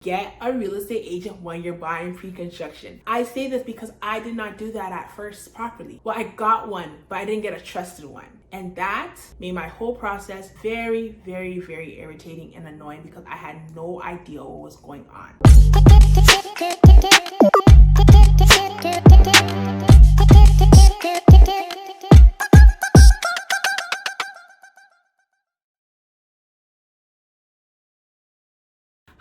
Get a real estate agent when you're buying pre-construction. I say this because I did not do that at first properly. Well, I got one, but I didn't get a trusted one. And that made my whole process very, very, very irritating and annoying because I had no idea what was going on.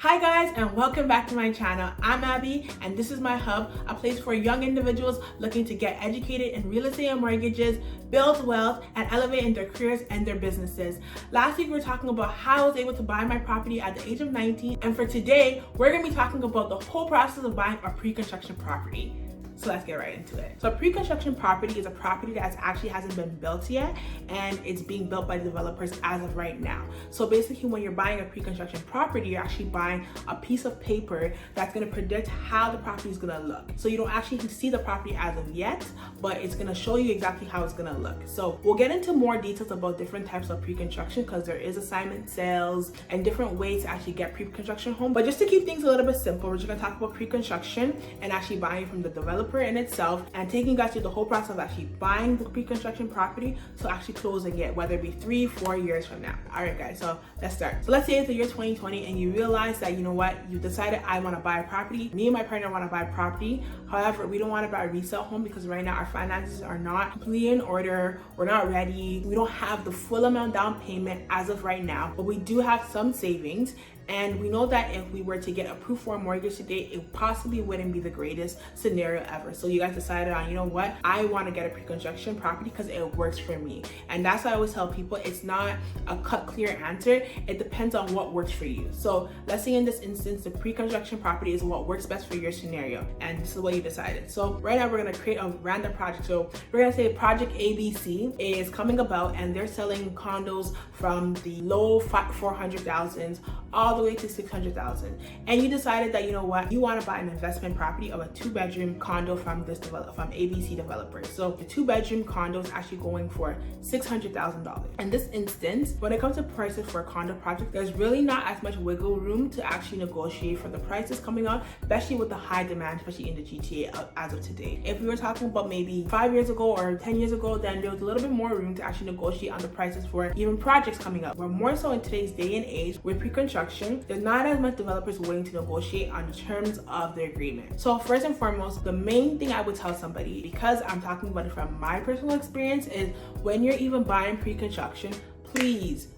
Hi guys, and welcome back to my channel. I'm Abby and this is my hub, a place for young individuals looking to get educated in real estate and mortgages, build wealth, and elevate in their careers and their businesses. Last week we were talking about how I was able to buy my property at the age of 19, and for today we're going to be talking about the whole process of buying a pre-construction property. So let's get right into it. So a pre-construction property is a property that actually hasn't been built yet, and it's being built by developers as of right now. So basically when you're buying a pre-construction property, you're actually buying a piece of paper that's gonna predict how the property is gonna look. So you don't actually see the property as of yet, but it's gonna show you exactly how it's gonna look. So we'll get into more details about different types of pre-construction because there is assignment sales and different ways to actually get pre-construction home. But just to keep things a little bit simple, we're just gonna talk about pre-construction and actually buying from the developer in itself and taking you guys through the whole process of actually buying the pre-construction property to actually closing it, whether it be 3-4 years from now. All right guys, so let's start. So let's say it's the year 2020 and you realize that, you know what, you decided I want to buy a property. Me and my partner want to buy a property. However, we don't want to buy a resale home because right now our finances are not completely in order. We're not ready. We don't have the full amount down payment as of right now, but we do have some savings. And we know that if we were to get approved for a mortgage today, it possibly wouldn't be the greatest scenario ever. So you guys decided on, you know what, I want to get a pre-construction property because it works for me. And that's why I always tell people it's not a cut clear answer. It depends on what works for you. So let's say in this instance, the pre-construction property is what works best for your scenario. And this is what you decided. So right now we're going to create a random project. So we're going to say project ABC is coming about and they're selling condos from the low 400,000s all the way to 600,000, and you decided that, you know what, you want to buy an investment property of a 2-bedroom condo from ABC developer. So the 2-bedroom condo is actually going for $600,000. In this instance, when it comes to prices for a condo project, there's really not as much wiggle room to actually negotiate for the prices coming out, especially with the high demand, especially in the GTA as of today. If we were talking about maybe 5 years ago or 10 years ago, then there was a little bit more room to actually negotiate on the prices for even projects coming up. But more so in today's day and age with pre-construction, there's not as much developers willing to negotiate on the terms of the agreement. So first and foremost, the main thing I would tell somebody, because I'm talking about it from my personal experience, is when you're even buying pre-construction, please,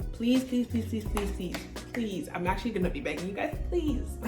I'm actually gonna be begging you guys, please,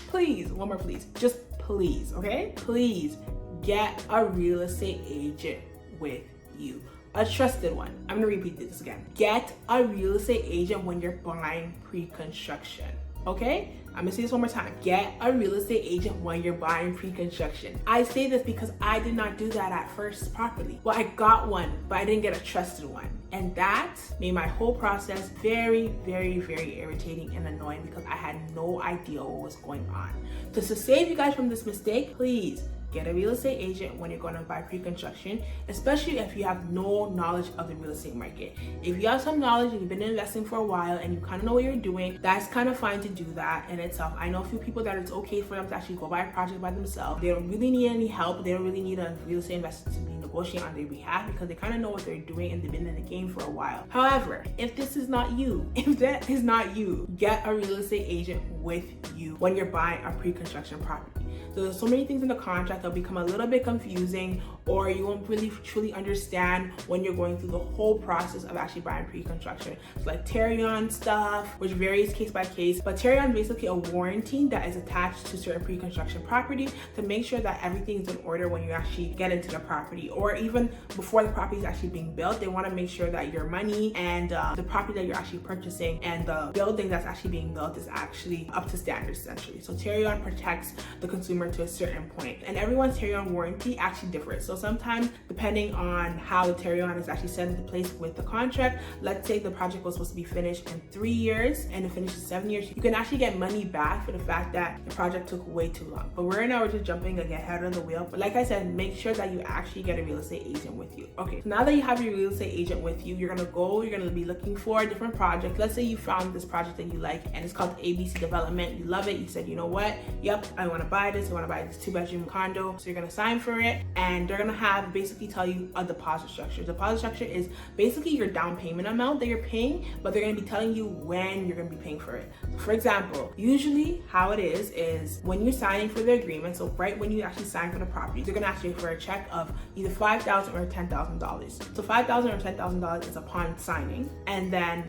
please, one more please, just please, okay? Please get a real estate agent with you. A trusted one. I'm gonna repeat this again. Get a real estate agent when you're buying pre-construction, okay? I'm gonna say this one more time. Get a real estate agent when you're buying pre-construction. I say this because I did not do that at first properly. Well, I got one, but I didn't get a trusted one. And that made my whole process very, very, very irritating and annoying because I had no idea what was going on. So to save you guys from this mistake, please, get a real estate agent when you're going to buy pre-construction, especially if you have no knowledge of the real estate market. If you have some knowledge and you've been investing for a while and you kind of know what you're doing, that's kind of fine to do that in itself. I know a few people that it's okay for them to actually go buy a project by themselves. They don't really need any help. They don't really need a real estate investor to be negotiating on their behalf because they kind of know what they're doing and they've been in the game for a while. However, if this is not you, if that is not you, get a real estate agent with you when you're buying a pre-construction property. So there's so many things in the contract that'll become a little bit confusing, or you won't really truly understand when you're going through the whole process of actually buying pre-construction. So like Tarion stuff, which varies case by case, but Tarion is basically a warranty that is attached to certain pre-construction property to make sure that everything's in order when you actually get into the property, or even before the property is actually being built. They want to make sure that your money and the property that you're actually purchasing and the building that's actually being built is actually up to standards essentially. So Tarion protects the consumer to a certain point, and everyone's Tarion warranty actually differs. So So sometimes, depending on how the Terrion is actually set into place with the contract, let's say the project was supposed to be finished in 3 years and it finishes 7 years, you can actually get money back for the fact that the project took way too long. But we're just jumping again ahead of the wheel. But like I said, make sure that you actually get a real estate agent with you. Okay, so now that you have your real estate agent with you, you're gonna be looking for a different project. Let's say you found this project that you like and it's called ABC Development. You love it. You said, you know what? Yep, I want to buy this. I want to buy this 2-bedroom condo. So you're gonna sign for it, and they're gonna basically tell you a deposit structure. Deposit structure is basically your down payment amount that you're paying, but they're gonna be telling you when you're gonna be paying for it. For example, usually how it is when you're signing for the agreement, so right when you actually sign for the property, they're gonna ask you for a check of either $5,000 or $10,000. So $5,000 or $10,000 is upon signing, and then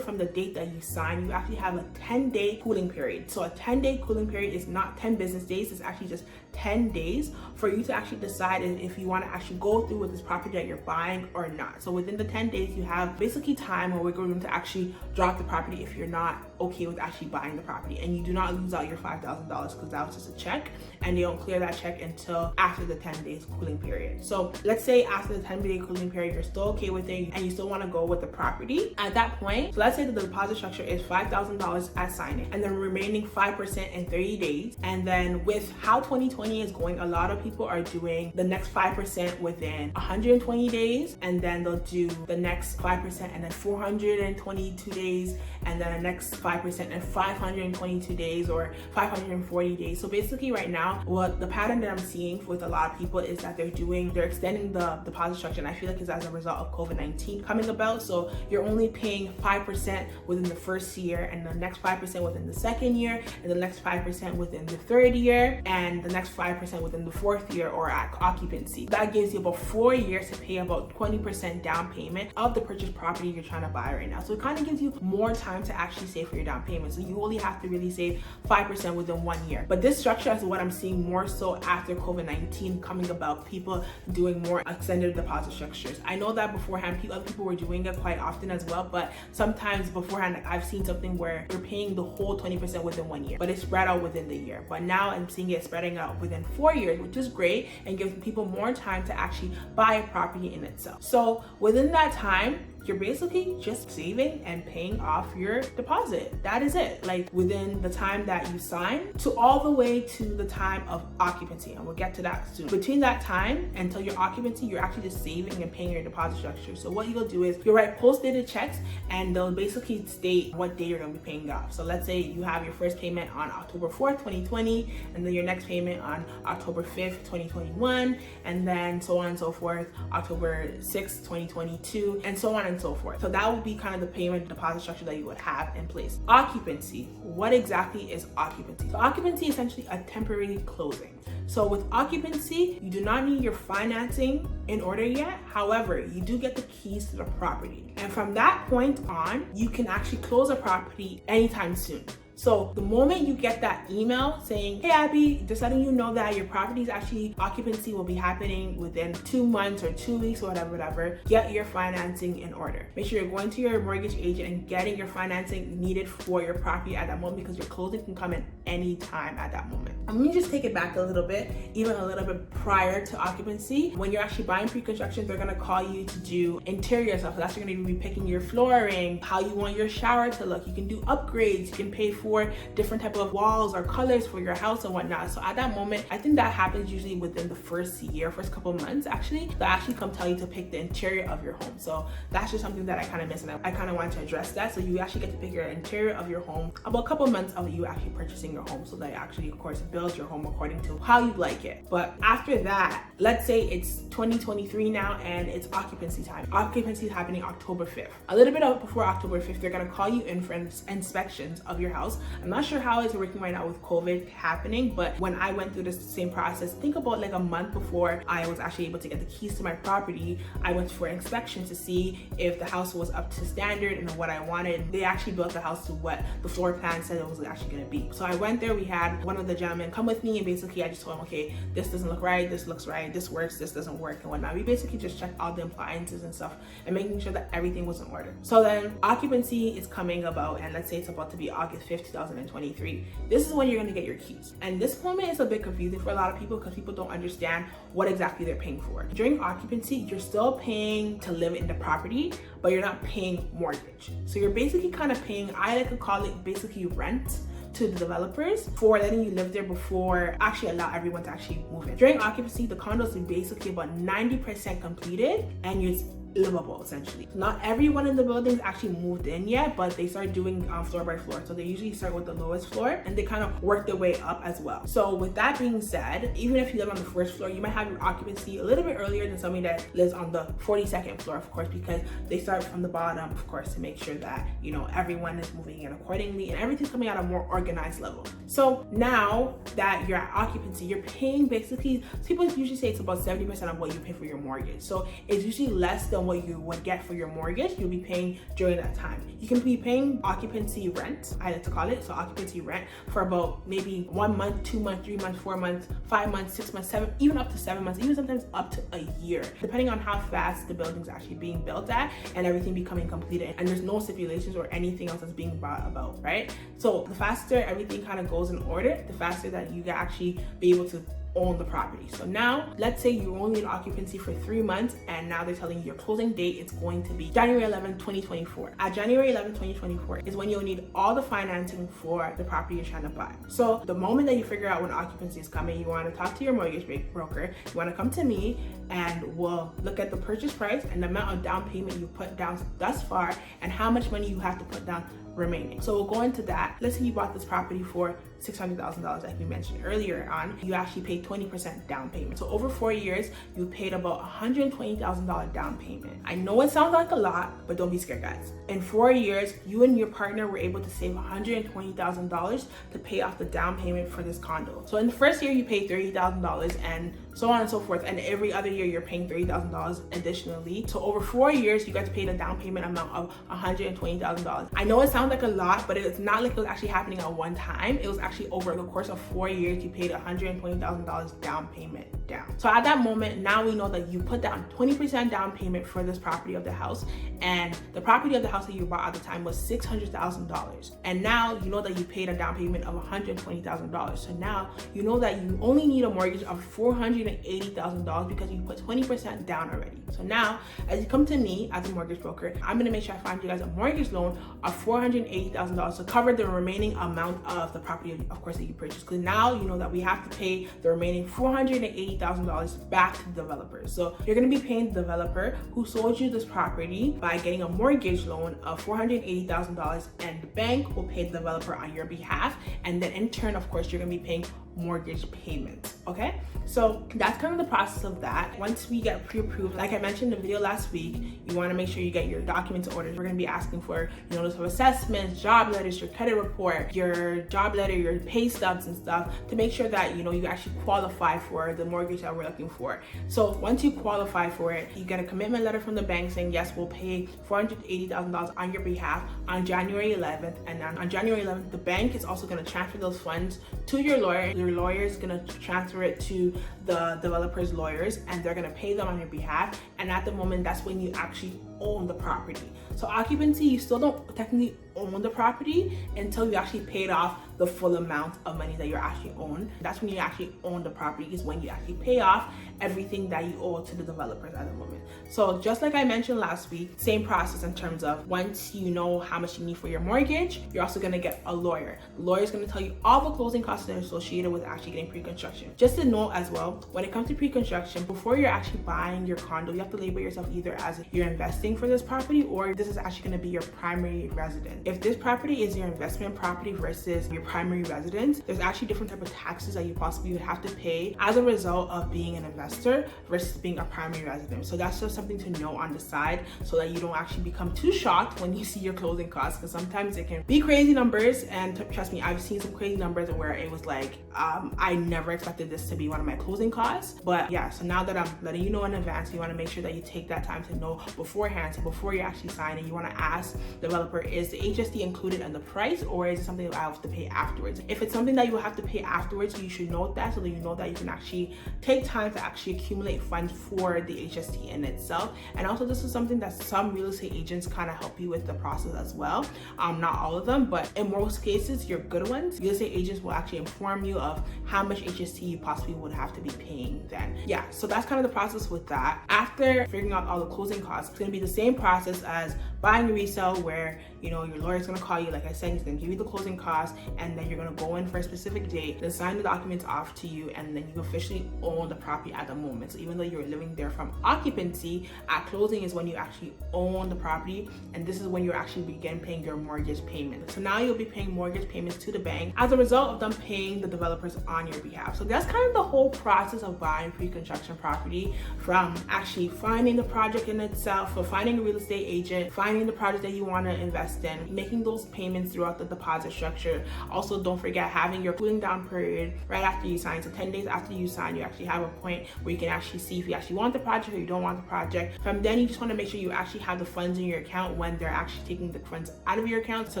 from the date that you sign, you actually have a 10-day cooling period. So a 10-day cooling period is not 10 business days, it's actually just 10 days for you to actually decide if you want to actually go through with this property that you're buying or not. So within the 10 days, you have basically time or wiggle room to actually drop the property if you're not okay with actually buying the property, and you do not lose out your $5,000 because that was just a check, and they don't clear that check until after the 10 days cooling period. So let's say after the 10-day cooling period, you're still okay with it and you still want to go with the property. At that point, so let's say that the deposit structure is $5,000 at signing, and then remaining 5% in 30 days. And then with how 2020 is going, a lot of people are doing the next 5% within 120 days, and then they'll do the next 5% and then 422 days, and then the next 5% and 522 days or 540 days. So basically right now, what the pattern that I'm seeing with a lot of people is that they're extending the deposit structure, and I feel like it's as a result of COVID-19 coming about. So you're only paying 5% within the first year, and the next 5% within the second year, and the next 5% within the third year, and the next 5% within the fourth year or at occupancy. That gives you about 4 years to pay about 20% down payment of the purchased property you're trying to buy right now. So it kind of gives you more time to actually save for your down payment. So you only have to really save 5% within 1 year. But this structure is what I'm seeing more so after COVID-19 coming about, people doing more extended deposit structures. I know that beforehand, other people were doing it quite often as well, but sometimes beforehand, I've seen something where you're paying the whole 20% within 1 year, but it's spread out within the year. But now I'm seeing it spreading out within 4 years, which is great and gives people more time to actually buy a property in itself. So within that time, you're basically just saving and paying off your deposit. That is it. Like within the time that you sign to all the way to the time of occupancy, and we'll get to that soon. Between that time until your occupancy, you're actually just saving and paying your deposit structure. So what you'll do is you'll write post-dated checks, and they'll basically state what day you're gonna be paying off. So let's say you have your first payment on October 4th, 2020, and then your next payment on October 5th, 2021, and then so on and so forth, October 6th, 2022, and so on and so forth. So that would be kind of the payment deposit structure that you would have in place. Occupancy. What exactly is occupancy? So occupancy is essentially a temporary closing. So with occupancy, you do not need your financing in order yet. However, you do get the keys to the property. And from that point on, you can actually close a property anytime soon. So the moment you get that email saying, hey Abby, just letting you know that your property's actually occupancy will be happening within 2 months or 2 weeks or whatever, get your financing in order. Make sure you're going to your mortgage agent and getting your financing needed for your property at that moment, because your closing can come in any time at that moment. I'm gonna just take it back a little bit, even a little bit prior to occupancy. When you're actually buying pre-construction, they're gonna call you to do interior stuff. So that's gonna be picking your flooring, how you want your shower to look. You can do upgrades, you can pay for different type of walls or colors for your house and whatnot. So at that moment, I think that happens usually within the first couple months actually. They'll actually come tell you to pick the interior of your home. So that's just something that I kind of miss, and I kind of want to address that. So you actually get to pick your interior of your home about a couple months of you actually purchasing your home, so that you actually, of course, build your home according to how you like it. But after that, let's say it's 2023 now and it's occupancy time. Occupancy is happening October 5th. A little bit before October 5th, they're gonna call you in for inspections of your house. I'm not sure how it's working right now with COVID happening, but when I went through this same process, think about like a month before I was actually able to get the keys to my property, I went for inspection to see if the house was up to standard and what I wanted. They actually built the house to what the floor plan said it was actually gonna be. So I went there, we had one of the gentlemen come with me, and basically I just told him, okay, this doesn't look right, this looks right, this works, this doesn't work, and whatnot. We basically just checked all the appliances and stuff and making sure that everything was in order. So then occupancy is coming about, and let's say it's about to be August 5th, 2023. This is when you're going to get your keys. And this moment is a bit confusing for a lot of people because people don't understand what exactly they're paying for. During occupancy, you're still paying to live in the property, but you're not paying mortgage. So you're basically kind of paying, I like to call it basically rent to the developers for letting you live there before actually allow everyone to actually move in. During occupancy, the condos are basically about 90% completed and it's livable essentially. Not everyone in the buildings actually moved in yet, but they start doing floor by floor. So they usually start with the lowest floor and they kind of work their way up as well. So with that being said, even if you live on the first floor, you might have your occupancy a little bit earlier than somebody that lives on the 42nd floor, of course, because they start from the bottom, of course, to make sure that, you know, everyone is moving in accordingly and everything's coming at a more organized level. So now that you're at occupancy, you're paying basically, people usually say it's about 70% of what you pay for your mortgage. So it's usually less than what you would get for your mortgage. You'll be paying during that time. You can be paying occupancy rent, I like to call it, so occupancy rent for about maybe 1 month, 2 months, 3 months, 4 months, 5 months, 6 months, 7, even up to 7 months, even sometimes up to a year, depending on how fast the building's actually being built at and everything becoming completed. And there's no stipulations or anything else that's being brought about, right? So the faster everything kind of goes in order, the faster that you can actually be able to own the property. So now let's say you're only in occupancy for 3 months and now they're telling you your closing date is going to be January 11, 2024. At January 11, 2024 is when you'll need all the financing for the property you're trying to buy. So the moment that you figure out when occupancy is coming, you want to talk to your mortgage broker, you want to come to me and we'll look at the purchase price and the amount of down payment you put down thus far and how much money you have to put down remaining. So we'll go into that. Let's say you bought this property for $600,000 like we mentioned earlier on. You actually paid 20% down payment. So over 4 years, you paid about $120,000 down payment. I know it sounds like a lot, but don't be scared, guys. In 4 years, you and your partner were able to save $120,000 to pay off the down payment for this condo. So in the first year, you paid $30,000 and so on and so forth. And every other year, you're paying $30,000 additionally. So over 4 years, you guys paid a down payment amount of $120,000. I know it sounds like a lot, but it's not like it was actually happening at one time. It was actually over the course of 4 years, you paid $120,000 down payment down. So at that moment, now we know that you put down 20% down payment for this property of the house, and the property of the house that you bought at the time was $600,000. And now you know that you paid a down payment of $120,000. So now you know that you only need a mortgage of $480,000 because you put 20% down already. So now, as you come to me as a mortgage broker, I'm gonna make sure I find you guys a mortgage loan of $480,000 to cover the remaining amount of the property, of course, that you purchased. Because now you know that we have to pay the remaining $480,000 back to the developer. So you're gonna be paying the developer who sold you this property by getting a mortgage loan of $480,000, and the bank will pay the developer on your behalf. And then in turn, of course, you're gonna be paying mortgage payments. Okay, so that's kind of the process of that. Once we get pre-approved, like I mentioned in the video last week, you want to make sure you get your documents in order. We're going to be asking for your notice of assessments, job letters, your credit report, your job letter, your pay stubs and stuff to make sure that you actually qualify for the mortgage that we're looking for. So once you qualify for it, you get a commitment letter from the bank saying yes, we'll pay $480,000 on your behalf on January 11th. And then on January 11th, the bank is also going to transfer those funds to your lawyer. Your lawyer is going to transfer it to the developer's lawyers, and they're going to pay them on your behalf. And at the moment, that's when you actually own the property. So occupancy, you still don't technically own the property until you actually paid off the full amount of money that you're actually own. That's when you actually own the property, is when you actually pay off everything that you owe to the developers at the moment. So just like I mentioned last week, same process in terms of once you know how much you need for your mortgage, you're also going to get a lawyer. The lawyer is going to tell you all the closing costs that are associated with actually getting pre-construction. Just to note as well, when it comes to pre-construction, before you're actually buying your condo, you have to label yourself either as you're investing for this property or this is actually going to be your primary residence. If this property is your investment property versus your primary residence, there's actually different type of taxes that you possibly would have to pay as a result of being an investor versus being a primary resident. So that's just something to know on the side so that you don't actually become too shocked when you see your closing costs, because sometimes it can be crazy numbers. And trust me, I've seen some crazy numbers where it was like, I never expected this to be one of my closing costs. But yeah, so now that I'm letting you know in advance, you want to make sure that you take that time to know beforehand. So before you actually sign mind and you want to ask the developer, is the HST included in the price or is it something that I have to pay afterwards? If it's something that you will have to pay afterwards, you should note that so that you know that you can actually take time to actually accumulate funds for the HST in itself. And also, this is something that some real estate agents kind of help you with the process as well. Not all of them, but in most cases, your good ones, real estate agents will actually inform you of how much HST you possibly would have to be paying then. Yeah, so that's kind of the process with that. After figuring out all the closing costs, it's going to be the same process as buying a resale where, you know, your lawyer's going to call you, like I said, he's going to give you the closing costs, and then you're going to go in for a specific date, then sign the documents off to you, and then you officially own the property at the moment. So even though you're living there from occupancy, at closing is when you actually own the property, and this is when you actually begin paying your mortgage payment. So now you'll be paying mortgage payments to the bank as a result of them paying the developers on your behalf. So that's kind of the whole process of buying pre-construction property, from actually finding the project in itself, so finding a real estate agent, finding the project that you want to invest in, making those payments throughout the deposit structure. Also, don't forget having your cooling down period right after you sign. So 10 days after you sign, you actually have a point where you can actually see if you actually want the project or you don't want the project. From then, you just want to make sure you actually have the funds in your account when they're actually taking the funds out of your account. So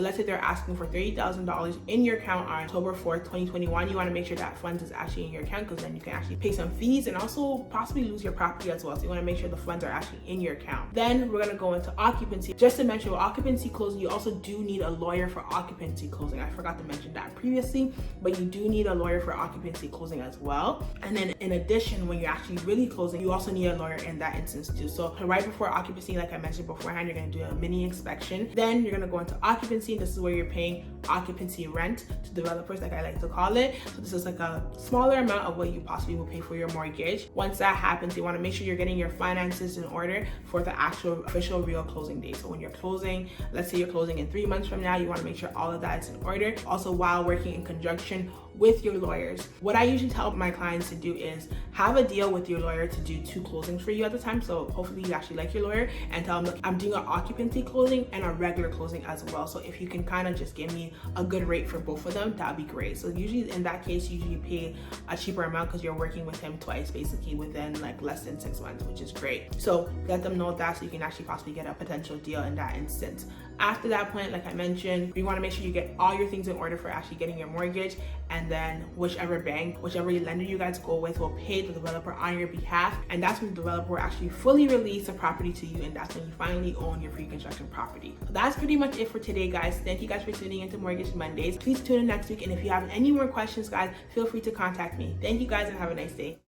let's say they're asking for $30,000 in your account on October 4th, 2021. You want to make sure that funds is actually in your account, because then you can actually pay some fees and also possibly lose your property as well. So you want to make sure the funds are actually in your account. Then we're going to go into occupancy. Just to mention, with occupancy closing, you also do need a lawyer for occupancy closing. I forgot to mention that previously, but you do need a lawyer for occupancy closing as well. And then in addition, when you're actually really closing, you also need a lawyer in that instance too. So right before occupancy, like I mentioned beforehand, you're going to do a mini inspection. Then you're going to go into occupancy. This is where you're paying occupancy rent to developers, like I like to call it. So this is like a smaller amount of what you possibly will pay for your mortgage. Once that happens, you want to make sure you're getting your finances in order for the actual official real closing date. So when you're closing, let's say you're closing in 3 months from now, you want to make sure all of that is in order. Also, while working in conjunction with your lawyers, what I usually tell my clients to do is have a deal with your lawyer to do 2 closings for you at the time. So hopefully you actually like your lawyer, and tell them, look, I'm doing an occupancy closing and a regular closing as well. So if you can kind of just give me a good rate for both of them, that'd be great. So usually in that case, you pay a cheaper amount because you're working with him twice, basically within like less than 6 months, which is great. So let them know that so you can actually possibly get a potential deal in that instance. After that point, like I mentioned, you want to make sure you get all your things in order for actually getting your mortgage, and then whichever bank, whichever lender you guys go with will pay the developer on your behalf, and that's when the developer will actually fully release the property to you, and that's when you finally own your pre-construction property. So that's pretty much it for today, guys. Thank you guys for tuning into Mortgage Mondays. Please tune in next week, and if you have any more questions, guys, feel free to contact me. Thank you guys and have a nice day.